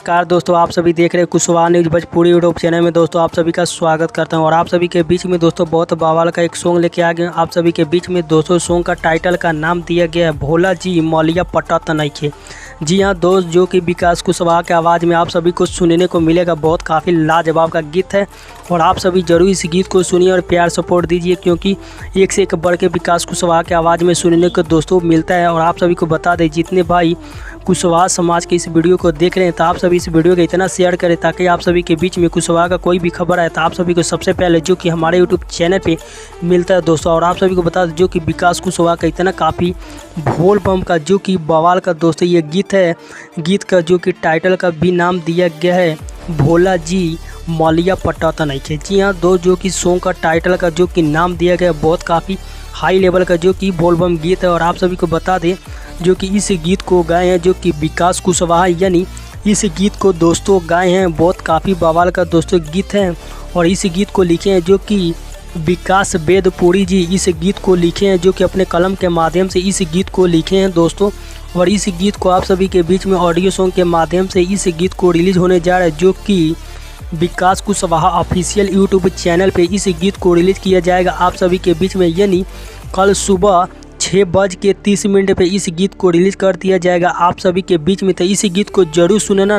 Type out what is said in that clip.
नमस्कार दोस्तों, आप सभी देख रहे हैं Kushwaha news Bhojpuri YouTube channel में। दोस्तों आप सभी का स्वागत करता हूं और आप सभी के बीच में दोस्तों बहुत बवाल का एक सॉन्ग लेके आ गए। आप सभी के बीच में दोस्तों सॉन्ग का टाइटल का नाम दिया गया है भोला जी मौलिया पटत नइखे। जी हाँ दोस्त, जो कि विकास कुशवाहा के आवाज़ में आप सभी को सुनने को मिलेगा। बहुत काफ़ी लाजवाब का गीत है और आप सभी जरूर इस गीत को सुनिए और प्यार सपोर्ट दीजिए, क्योंकि एक से एक बढ़ के विकास कुशवाहा के आवाज़ में सुनने को दोस्तों मिलता है। और आप सभी को बता दें, जितने भाई कुशवाहा समाज के इस वीडियो को देख रहे हैं तो आप सभी इस वीडियो को इतना शेयर करें ताकि आप सभी के बीच में कुशवाहा का कोई भी खबर आए तो आप सभी को सबसे पहले जो कि हमारे यूट्यूब चैनल पे मिलता है दोस्तों। और आप सभी को बता दें, जो कि विकास कुशवाहा का इतना काफ़ी भोल बम का जो कि बवाल का दोस्तों ये गीत है। गीत का जो कि टाइटल का भी नाम दिया गया है भोला जी मौलिया पटत नइखे। जी हाँ दोस्त, जो कि सॉन्ग का टाइटल का जो कि नाम दिया गया बहुत काफ़ी हाई लेवल का जो कि बोल बम गीत है। और आप सभी को बता दें, जो कि इस गीत को गाए हैं जो कि विकास कुशवाहा, यानी इस गीत को दोस्तों गाए हैं बहुत काफ़ी बवाल का दोस्तों गीत है। और इस गीत को लिखे हैं जो कि विकास वेदपुरी जी इस गीत को लिखे हैं, जो कि अपने कलम के माध्यम से इस गीत को लिखे हैं दोस्तों। और इस गीत को आप सभी के बीच में ऑडियो सॉन्ग के माध्यम से इस गीत को रिलीज होने जा रहा है, जो कि विकास कुशवाहा ऑफिशियल यूट्यूब चैनल पे इस गीत को रिलीज किया जाएगा आप सभी के बीच में, यानी कल सुबह 6:30 पे इस गीत को रिलीज कर दिया जाएगा आप सभी के बीच में। तो इस गीत को जरूर सुनना।